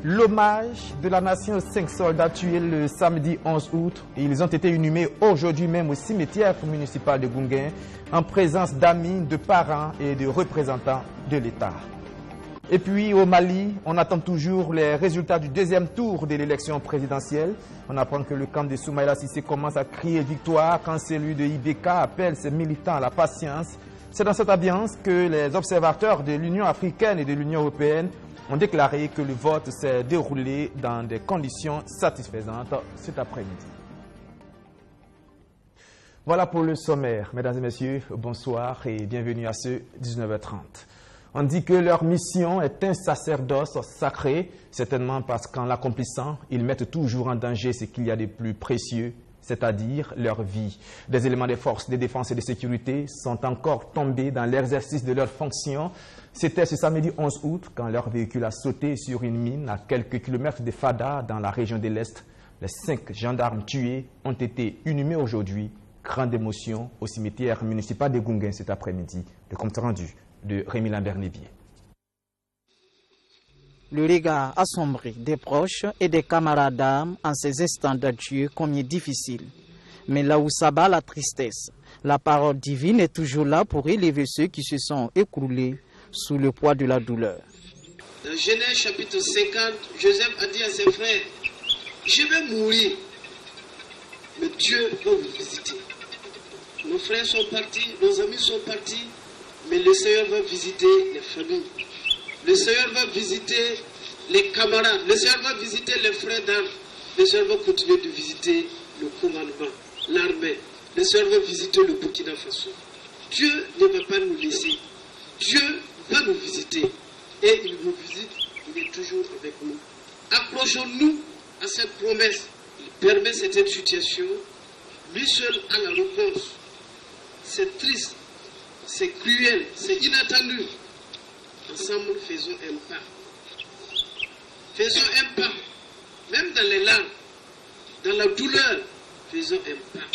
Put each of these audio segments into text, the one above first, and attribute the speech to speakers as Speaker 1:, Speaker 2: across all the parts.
Speaker 1: L'hommage de la nation aux 5 soldats tués le samedi 11 août. Ils ont été inhumés aujourd'hui même au cimetière municipal de Gounguin en présence d'amis, de parents et de représentants de l'État. Et puis au Mali, on attend toujours les résultats du deuxième tour de l'élection présidentielle. On apprend que le camp de Soumaïla Cissé commence à crier victoire quand celui de Ibeka appelle ses militants à la patience. C'est dans cette ambiance que les observateurs de l'Union africaine et de l'Union européenne ont déclaré que le vote s'est déroulé dans des conditions satisfaisantes cet après-midi. Voilà pour le sommaire. Mesdames et messieurs, bonsoir et bienvenue à ce 19h30. On dit que leur mission est un sacerdoce sacré, certainement parce qu'en l'accomplissant, ils mettent toujours en danger ce qu'il y a de plus précieux, c'est-à-dire leur vie. Des éléments des forces de défense et de sécurité sont encore tombés dans l'exercice de leurs fonctions. C'était ce samedi 11 août quand leur véhicule a sauté sur une mine à quelques kilomètres de Fada dans la région de l'Est. Les 5 gendarmes tués ont été inhumés aujourd'hui. Grande émotion au cimetière municipal de Gounguin cet après-midi. Le compte rendu de Rémi Lambert-Lévier.
Speaker 2: Le regard assombri des proches et des camarades d'armes en ces instants d'adieu combien difficile. Mais là où s'abat la tristesse, la parole divine est toujours là pour élever ceux qui se sont écroulés sous le poids de la douleur.
Speaker 3: Dans Genèse chapitre 50, Joseph a dit à ses frères, je vais mourir, mais Dieu va vous visiter. Nos frères sont partis, nos amis sont partis, mais le Seigneur va visiter les familles. Le Seigneur va visiter les camarades. Le Seigneur va visiter les frères d'armes. Le Seigneur va continuer de visiter le commandement, l'armée. Le Seigneur va visiter le Burkina Faso. Dieu ne va pas nous laisser. Dieu va nous visiter. Et il nous visite, il est toujours avec nous. Accrochons-nous à cette promesse. Il permet cette situation. Lui seul a la réponse. C'est triste, c'est cruel, c'est inattendu. Ensemble, faisons un pas. Faisons un pas. Même dans les larmes, dans la douleur, faisons un pas.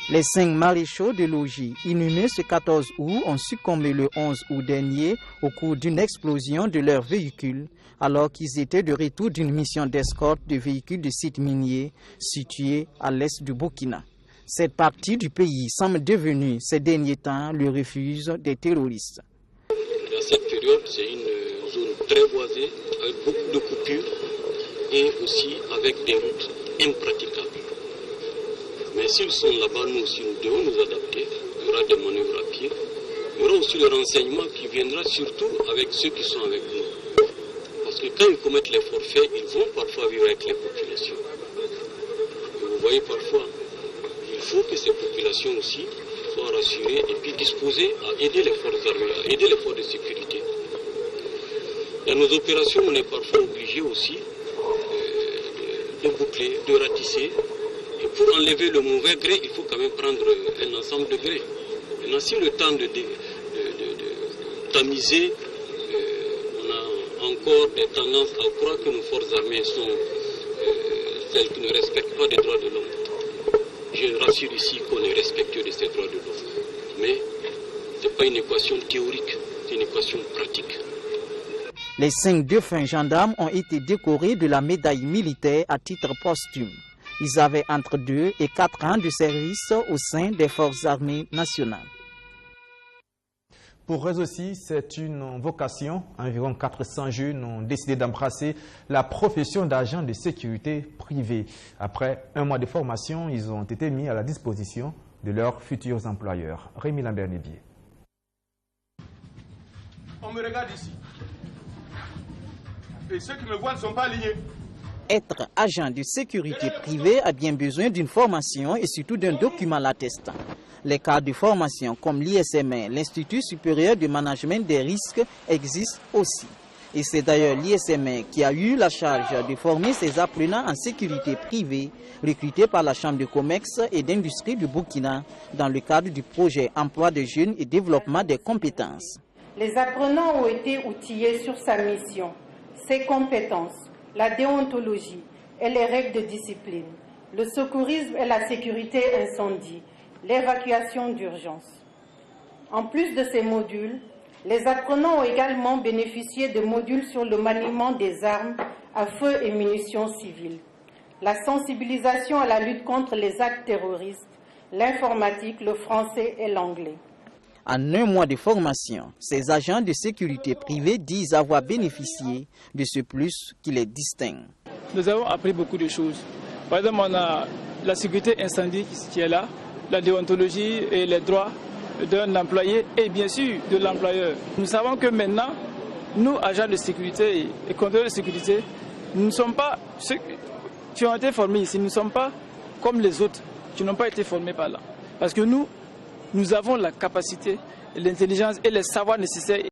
Speaker 2: Les 5 maréchaux de logis inhumés ce 14 août ont succombé le 11 août dernier au cours d'une explosion de leur véhicule alors qu'ils étaient de retour d'une mission d'escorte de véhicules de sites miniers situés à l'est du Burkina. Cette partie du pays semble devenue ces derniers temps le refuge des terroristes.
Speaker 4: Dans cette période, c'est une zone très boisée, avec beaucoup de coupures et aussi avec des routes impraticables. Mais s'ils sont là-bas, nous aussi, nous devons nous adapter. Il y aura des manœuvres à pied. Il y aura aussi le renseignement qui viendra surtout avec ceux qui sont avec nous. Parce que quand ils commettent les forfaits, ils vont parfois vivre avec les populations. Et vous voyez parfois, il faut que ces populations aussi soient rassurées et puis disposées à aider les forces armées, à aider les forces de sécurité. Dans nos opérations, on est parfois obligé aussi de boucler, de ratisser. Et pour enlever le mauvais gré, il faut quand même prendre un ensemble de grès. Maintenant, si le temps de tamiser, on a encore des tendances à croire que nos forces armées sont celles qui ne respectent pas les droits de l'homme. Je rassure ici qu'on est respectueux de ces droits de l'homme. Mais ce n'est pas une équation théorique, c'est une équation pratique.
Speaker 2: Les 5 défunts gendarmes ont été décorés de la médaille militaire à titre posthume. Ils avaient entre 2 et 4 ans de service au sein des forces armées nationales.
Speaker 1: Pour eux aussi, c'est une vocation. Environ 400 jeunes ont décidé d'embrasser la profession d'agent de sécurité privée. Après un mois de formation, ils ont été mis à la disposition de leurs futurs employeurs. Rémi Lambert-Lévier.
Speaker 5: On me regarde ici. Et ceux qui me voient ne sont pas alignés.
Speaker 2: Être agent de sécurité privée a bien besoin d'une formation et surtout d'un document l'attestant. Les cadres de formation comme l'ISMR, l'Institut supérieur de management des risques, existent aussi. Et c'est d'ailleurs l'ISMR qui a eu la charge de former ses apprenants en sécurité privée, recrutés par la Chambre de commerce et d'industrie du Burkina dans le cadre du projet Emploi des jeunes et développement des compétences.
Speaker 6: Les apprenants ont été outillés sur sa mission, ses compétences, la déontologie et les règles de discipline, le secourisme et la sécurité incendie, l'évacuation d'urgence. En plus de ces modules, Les apprenants ont également bénéficié de modules sur le maniement des armes à feu et munitions civiles, la sensibilisation à la lutte contre les actes terroristes, l'informatique, le français et l'anglais.
Speaker 2: En un mois de formation, ces agents de sécurité privée disent avoir bénéficié de ce plus qui les distingue.
Speaker 7: Nous avons appris beaucoup de choses. Par exemple, on a la sécurité incendie qui est là, la déontologie et les droits d'un employé et bien sûr de l'employeur. Nous savons que maintenant, nous, agents de sécurité et contrôleurs de sécurité, nous ne sommes pas ceux qui ont été formés ici, nous ne sommes pas comme les autres qui n'ont pas été formés par là. Parce que nous avons la capacité, l'intelligence et les savoirs nécessaires.